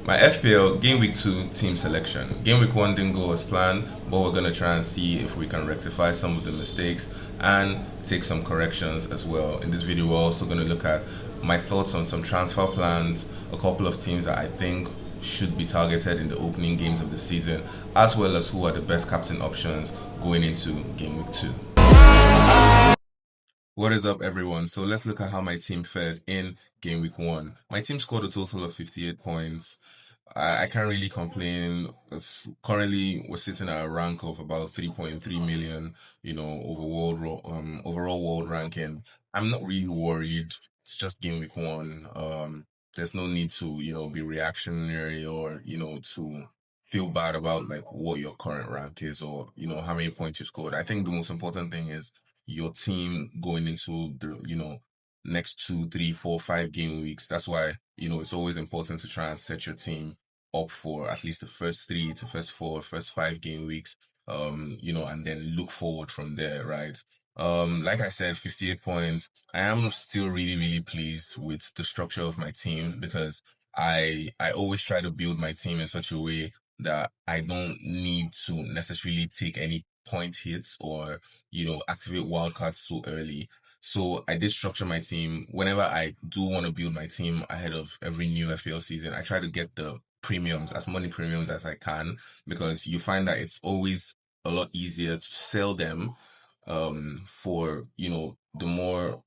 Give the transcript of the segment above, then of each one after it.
My FPL Game Week 2 team selection. Game Week 1 didn't go as planned, but we're going to try and see if we can rectify some of the mistakes and take some corrections as well. In this video, we're also going to look at my thoughts on some transfer plans, a couple of teams that I think should be targeted in the opening games of the season, as well as who are the best captain options going into Game Week 2. What is up, everyone? So let's look at how my team fared in game week 1. My team scored a total of 58 points. I can't really complain. Currently, we're sitting at a rank of about 3.3 million, overall world ranking. I'm not really worried. It's just game week 1. There's no need to, be reactionary or, to feel bad about like what your current rank is or, how many points you scored. I think the most important thing is your team going into the next 2, 3, 4, 5 game weeks. That's why it's always important to try and set your team up for at least the first 3 to first 5 game weeks. And then look forward from there, right? Like I said, 58 points. I am still really, really pleased with the structure of my team because I always try to build my team in such a way that I don't need to necessarily take any point hits or activate wildcards so early. So I did structure my team. Whenever I do want to build my team ahead of every new FPL season, I try to get the premiums, as many premiums as I can, because you find that it's always a lot easier to sell them for, the more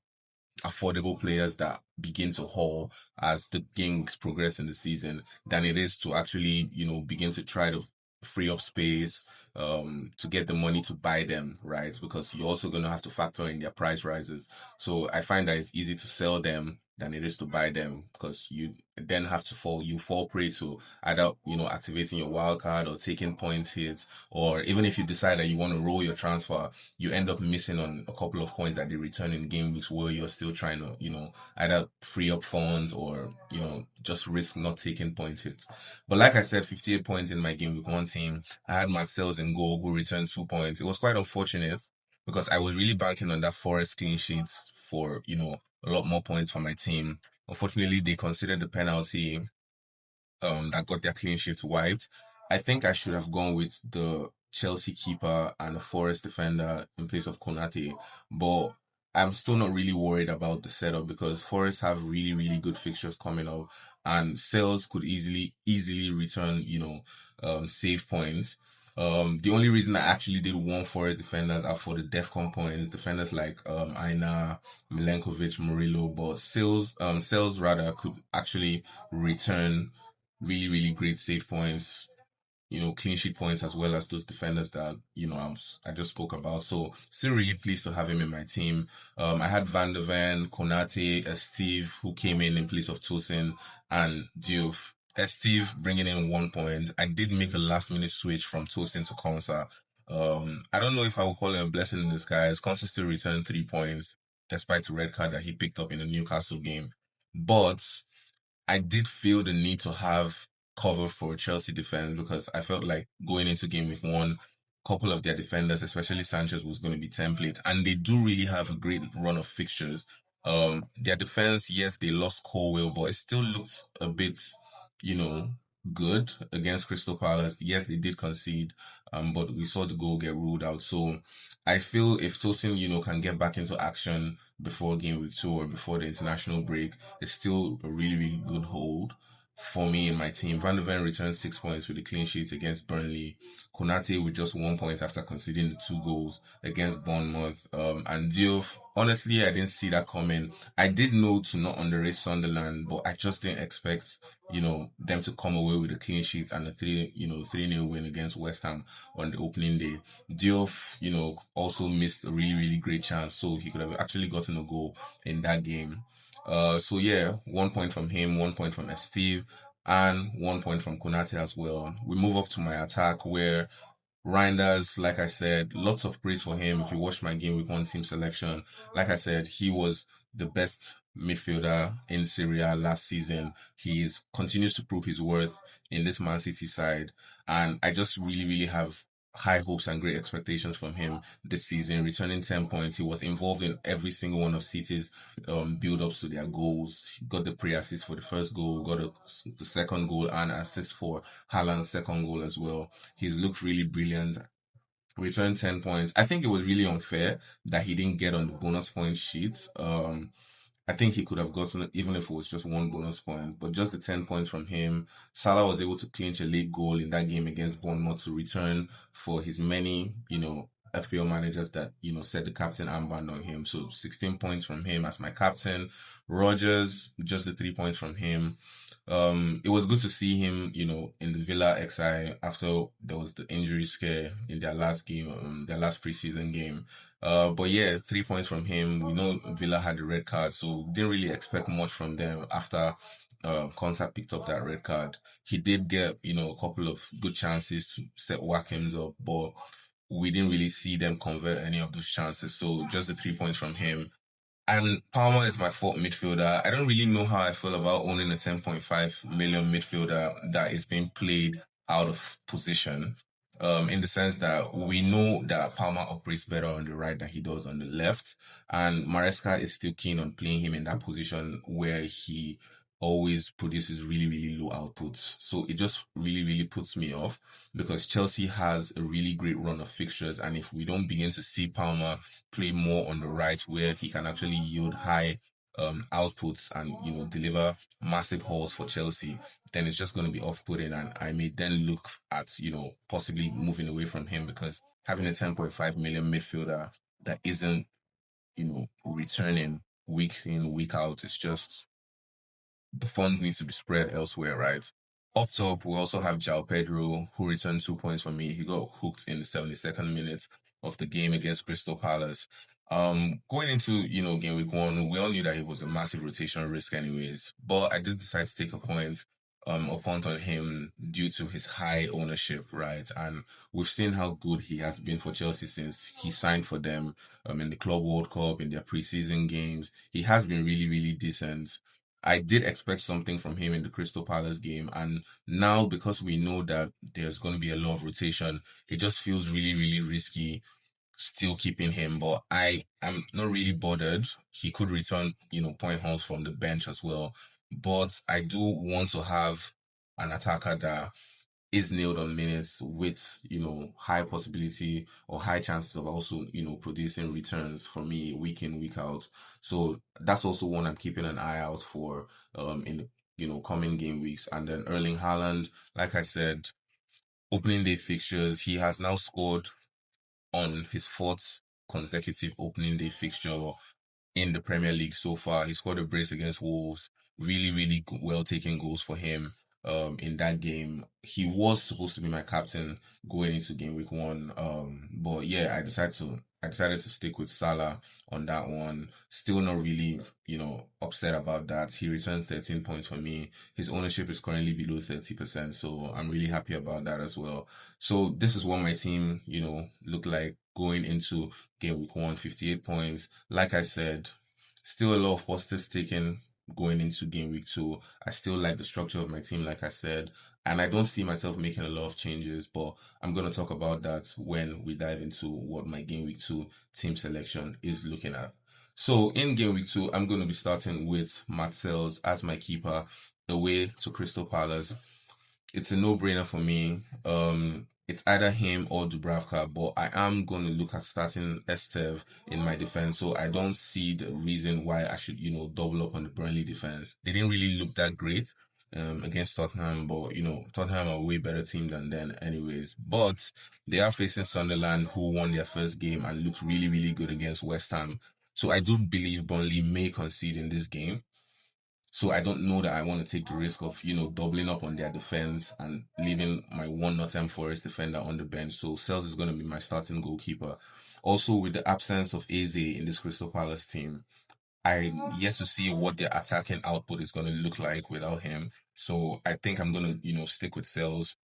affordable players that begin to haul as the games progress in the season than it is to actually, begin to try to free up space to get the money to buy them, right? Because you're also going to have to factor in their price rises. So I find that it's easy to sell them than it is to buy them because you then have to fall prey to either, activating your wild card or taking point hits, or even if you decide that you want to roll your transfer, you end up missing on a couple of coins that they return in game weeks where you're still trying to, either free up funds or, just risk not taking point hits. But like I said, 58 points in my game week 1 team. I had Marcel's in goal who returned 2 points. It was quite unfortunate because I was really banking on that Forest clean sheets for, a lot more points for my team. Unfortunately, they considered the penalty that got their clean sheet wiped. I think I should have gone with the Chelsea keeper and the Forest defender in place of Konate, but I'm still not really worried about the setup because Forest have really, really good fixtures coming up, and sales could easily return, save points. The only reason I actually did one Forest defenders are for the DEFCON points, defenders like Aina, Milenkovic, Murillo, but sales rather could actually return really, really great save points, clean sheet points, as well as those defenders that, I just spoke about. So still really pleased to have him in my team. I had Van de Ven, Konate, Steve, who came in place of Tosin, and Diouf. Steve bringing in 1 point. I did make a last minute switch from Tosin to Konsa. I don't know if I would call it a blessing in disguise. Konsa still returned 3 points despite the red card that he picked up in the Newcastle game. But I did feel the need to have cover for Chelsea defense because I felt like going into game week 1, couple of their defenders, especially Sanchez, was going to be template, and they do really have a great run of fixtures. Their defense, yes, they lost Colwell, but it still looks a bit, you know, good against Crystal Palace. Yes, they did concede, but we saw the goal get ruled out. So I feel if Tosin, can get back into action before game week 2 or before the international break, it's still a really, really good hold for me in my team. Van de Ven returned 6 points with a clean sheet against Burnley. Konate with just 1 point after conceding the 2 goals against Bournemouth. And Diouf, honestly, I didn't see that coming. I did know to not underrate Sunderland, but I just didn't expect, them to come away with a clean sheet and a 3-0 win against West Ham on the opening day. Diouf, also missed a really, really great chance, so he could have actually gotten a goal in that game. So yeah, 1 point from him, 1 point from Steve, and 1 point from Konate as well. We move up to my attack where Reinders, like I said, lots of praise for him. If you watch my game with 1 team selection, like I said, he was the best midfielder in Syria last season. Continues to prove his worth in this Man City side, and I just really, really have high hopes and great expectations from him this season, returning 10 points. He was involved in every single one of City's build-ups to their goals. He got the pre-assist for the first goal, got the second goal, and assist for Haaland's second goal as well. He's looked really brilliant. Returned 10 points. I think it was really unfair that he didn't get on the bonus point sheet. I think he could have gotten it even if it was just one bonus point, but just the 10 points from him. Salah was able to clinch a late goal in that game against Bournemouth to return for his many, FPL managers that, set the captain armband on him. So 16 points from him as my captain. Rogers, just the 3 points from him. It was good to see him, in the Villa XI after there was the injury scare in their last game, their last preseason game. But yeah, 3 points from him. We know Villa had the red card, so didn't really expect much from them after Konsa picked up that red card. He did get, a couple of good chances to set Watkins up, but we didn't really see them convert any of those chances. So just the 3 points from him. And Palmer is my fourth midfielder. I don't really know how I feel about owning a 10.5 million midfielder that is being played out of position. In the sense that we know that Palmer operates better on the right than he does on the left. And Maresca is still keen on playing him in that position where he always produces really, really low outputs. So it just really, really puts me off because Chelsea has a really great run of fixtures. And if we don't begin to see Palmer play more on the right where he can actually yield high outputs and deliver massive hauls for Chelsea, then it's just going to be off-putting, and I may then look at possibly moving away from him because having a 10.5 million midfielder that isn't returning week in week out is just the funds need to be spread elsewhere, right? Up top, we also have João Pedro, who returned 2 points for me. He got hooked in the 72nd minute of the game against Crystal Palace. Going into, game week one, we all knew that he was a massive rotation risk anyways, but I did decide to take a punt on him due to his high ownership, right? And we've seen how good he has been for Chelsea since he signed for them, in the Club World Cup, in their preseason games. He has been really, really decent. I did expect something from him in the Crystal Palace game, and now because we know that there's going to be a lot of rotation, it just feels really, really risky still keeping him. But I am not really bothered. He could return, point hauls from the bench as well. But I do want to have an attacker that is nailed on minutes with, high possibility or high chances of also, producing returns for me week in, week out. So that's also one I'm keeping an eye out for in the, coming game weeks. And then Erling Haaland, like I said, opening day fixtures, he has now scored on his fourth consecutive opening day fixture in the Premier League so far. He scored a brace against Wolves. Really, really well taken goals for him in that game. He was supposed to be my captain going into game week one. But yeah, I decided to stick with Salah on that one. Still not really, upset about that. He returned 13 points for me. His ownership is currently below 30%, so I'm really happy about that as well. So this is what my team, looked like going into game week one, 58 points. Like I said, still a lot of positives taken going into game week two. I still like the structure of my team, like I said, and I don't see myself making a lot of changes, but I'm going to talk about that when we dive into what my game week two team selection is looking at. So in game week two, I'm going to be starting with Matt Sells as my keeper away to Crystal Palace. It's a no-brainer for me. It's either him or Dubravka, but I am going to look at starting Estev in my defense, so I don't see the reason why I should, double up on the Burnley defense. They didn't really look that great against Tottenham, but Tottenham are a way better team than them, anyways. But they are facing Sunderland, who won their first game and looked really, really good against West Ham. So I do believe Burnley may concede in this game. So I don't know that I want to take the risk of, doubling up on their defense and leaving my one Nottingham Forest defender on the bench. So Sales is going to be my starting goalkeeper. Also, with the absence of Eze in this Crystal Palace team, I'm yet to see what their attacking output is going to look like without him. So I think I'm going to, stick with Sales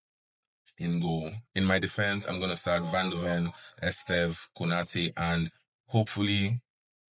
in goal. In my defense, I'm going to start Van de Ven, Estev, Konate, and hopefully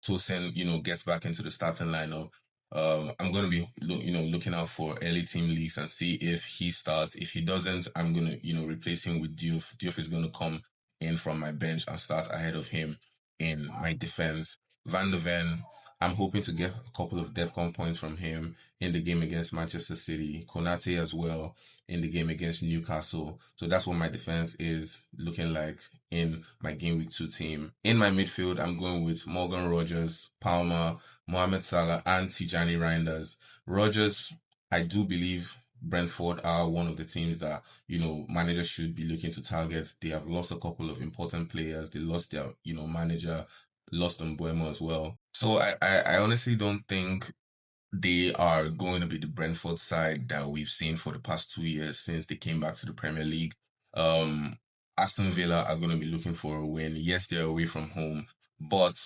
Tosin, gets back into the starting lineup. I'm going to be, looking out for early team leaks and see if he starts. If he doesn't, I'm going to, replace him with Diouf. Diouf is going to come in from my bench and start ahead of him in my defense. Van de Ven, I'm hoping to get a couple of DEFCON points from him in the game against Manchester City. Konate as well in the game against Newcastle. So that's what my defense is looking like in my Game Week 2 team. In my midfield, I'm going with Morgan Rogers, Palmer, Mohamed Salah, and Tijani Reinders. Rogers, I do believe Brentford are one of the teams that, managers should be looking to target. They have lost a couple of important players. They lost their, manager, lost on Buemo as well. So I honestly don't think they are going to be the Brentford side that we've seen for the past 2 years since they came back to the Premier League. Um, Aston Villa are going to be looking for a win. Yes, they're away from home, but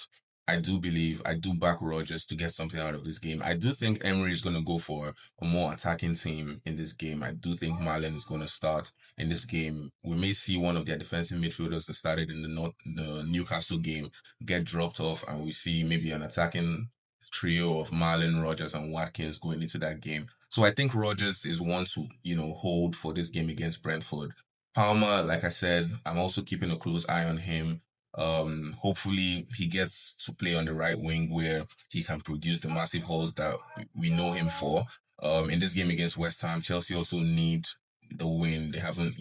I do back Rodgers to get something out of this game. I do think Emery is going to go for a more attacking team in this game. I do think Marlon is going to start in this game. We may see one of their defensive midfielders that started in the Newcastle game get dropped off, and we see maybe an attacking trio of Marlon, Rogers, and Watkins going into that game. So I think Rogers is one to, hold for this game against Brentford. Palmer, like I said, I'm also keeping a close eye on him. Hopefully he gets to play on the right wing where he can produce the massive hauls that we know him for. In this game against West Ham, Chelsea also need the win. They haven't,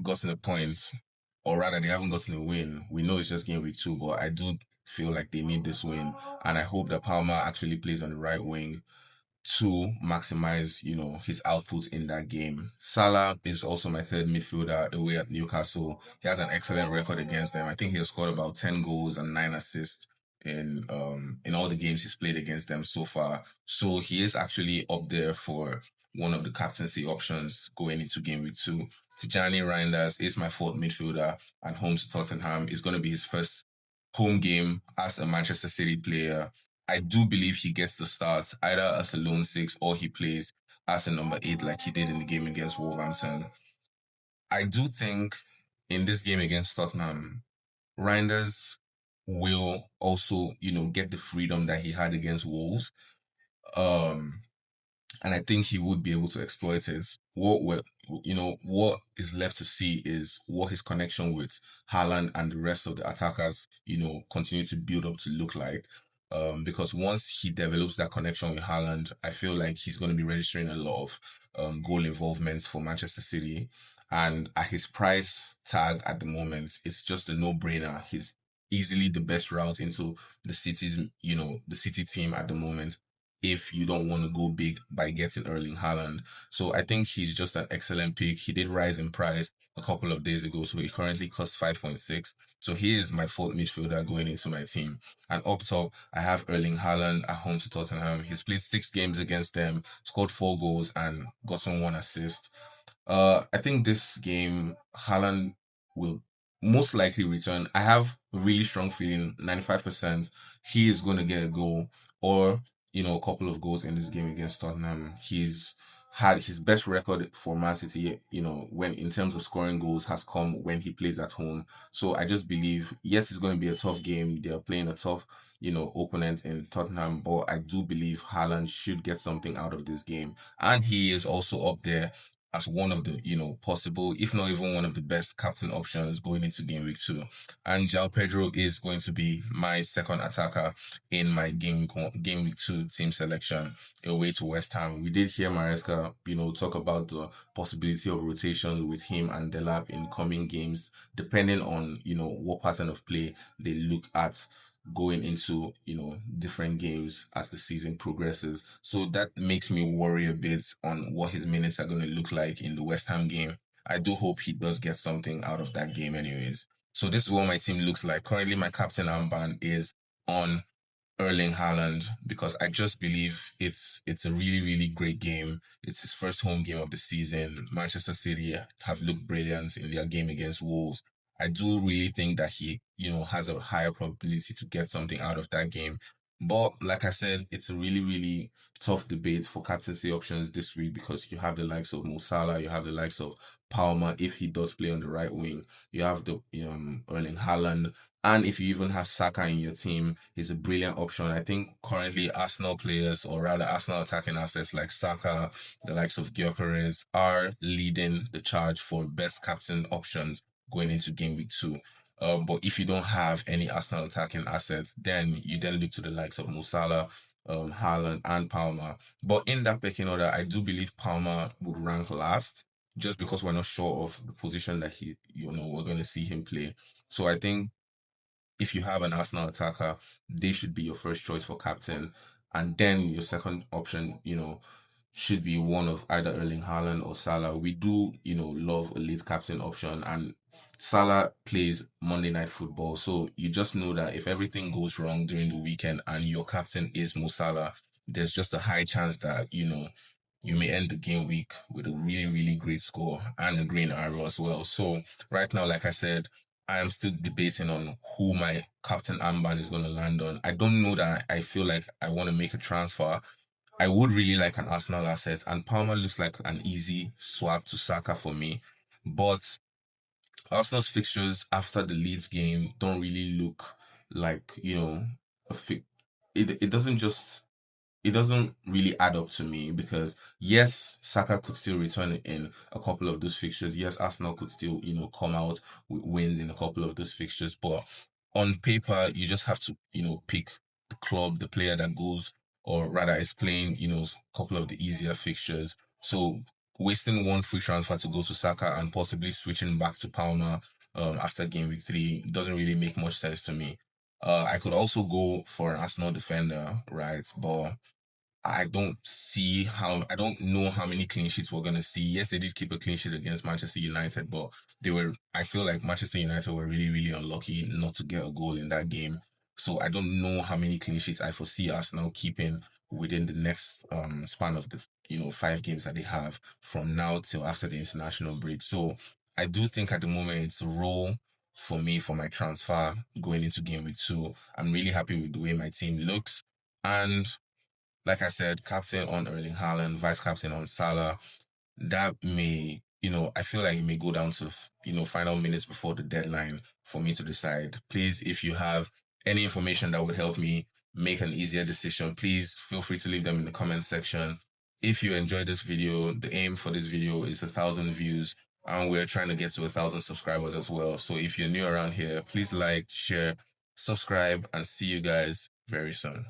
gotten the points, or rather, they haven't gotten a win. We know it's just game week 2, but I do feel like they need this win, and I hope that Palmer actually plays on the right wing to maximize, his output in that game. Salah is also my third midfielder away at Newcastle. He has an excellent record against them. I think he has scored about 10 goals and 9 assists in all the games he's played against them so far. So he is actually up there for one of the captaincy options going into game week 2. Tijani Reinders is my fourth midfielder at home to Tottenham. It's going to be his first home game as a Manchester City player. I do believe he gets the start either as a lone six or he plays as a number 8 like he did in the game against Wolverhampton. I do think in this game against Tottenham, Reinders will also, get the freedom that he had against Wolves. Um, and I think he would be able to exploit it. What is left to see is what his connection with Haaland and the rest of the attackers, continue to build up to look like. Because once he develops that connection with Haaland, I feel like he's going to be registering a lot of goal involvements for Manchester City. And at his price tag at the moment, it's just a no-brainer. He's easily the best route into the City team at the moment if you don't want to go big by getting Erling Haaland. So I think he's just an excellent pick. He did rise in price a couple of days ago, so he currently costs 5.6. So he is my fourth midfielder going into my team. And up top, I have Erling Haaland at home to Tottenham. He's played 6 games against them, scored 4 goals, and gotten 1 assist. I think this game, Haaland will most likely return. I have a really strong feeling, 95%, he is going to get a goal or, a couple of goals in this game against Tottenham. He's had his best record for Man City, when in terms of scoring goals has come when he plays at home. So I just believe, yes, it's going to be a tough game. They're playing a tough, opponent in Tottenham, but I do believe Haaland should get something out of this game. And he is also up there as one of the, possible, if not even one of the best captain options going into game week 2. And Jao Pedro is going to be my second attacker in my game week 2 team selection away to West Ham. We did hear Maresca, talk about the possibility of rotations with him and Delap in coming games, depending on, what pattern of play they look at going into, different games as the season progresses. So that makes me worry a bit on what his minutes are going to look like in the West Ham game. I do hope he does get something out of that game anyways. So this is what my team looks like. Currently, my captain armband is on Erling Haaland because I just believe it's a really, really great game. It's his first home game of the season. Manchester City have looked brilliant in their game against Wolves. I do really think that he, has a higher probability to get something out of that game. But like I said, it's a really, really tough debate for captaincy options this week because you have the likes of Mo Salah, you have the likes of Palmer if he does play on the right wing. You have the Erling Haaland, and if you even have Saka in your team, he's a brilliant option. I think currently Arsenal players, or rather Arsenal attacking assets like Saka, the likes of Gyökeres, are leading the charge for best captain options going into game week 2. But if you don't have any Arsenal attacking assets, then you then look to the likes of Mo Salah, Haaland, and Palmer. But in that pecking order, I do believe Palmer would rank last, just because we're not sure of the position that we're going to see him play. So I think if you have an Arsenal attacker, they should be your first choice for captain. And then your second option, should be one of either Erling Haaland or Salah. We do, love a late captain option, and Salah plays Monday Night Football. So you just know that if everything goes wrong during the weekend and your captain is Mo Salah, there's just a high chance that, you may end the game week with a really, really great score and a green arrow as well. So right now, like I said, I am still debating on who my captain armband is going to land on. I don't know that I feel like I want to make a transfer. I would really like an Arsenal asset, and Palmer looks like an easy swap to Saka for me. But Arsenal's fixtures after the Leeds game don't really look like, a fi- it doesn't just it doesn't really add up to me, because yes, Saka could still return in a couple of those fixtures. Yes, Arsenal could still, come out with wins in a couple of those fixtures. But on paper, you just have to, pick the club, the player that goes, or rather is playing, a couple of the easier fixtures. So wasting one free transfer to go to Saka and possibly switching back to Palmer after game week 3 doesn't really make much sense to me. I could also go for an Arsenal defender, right? But I don't know how many clean sheets we're gonna see. Yes, they did keep a clean sheet against Manchester United, but I feel like Manchester United were really, really unlucky not to get a goal in that game. So I don't know how many clean sheets I foresee Arsenal keeping within the next span of the 5 games that they have from now till after the international break. So I do think at the moment it's a role for me for my transfer going into game week 2. I'm really happy with the way my team looks. And like I said, captain on Erling Haaland, vice captain on Salah. That may, I feel like it may go down to, final minutes before the deadline for me to decide. Please, if you have any information that would help me make an easier decision, please feel free to leave them in the comment section. If you enjoyed this video, the aim for this video is 1,000 views, and we're trying to get to 1,000 subscribers as well. So if you're new around here, please like, share, subscribe, and see you guys very soon.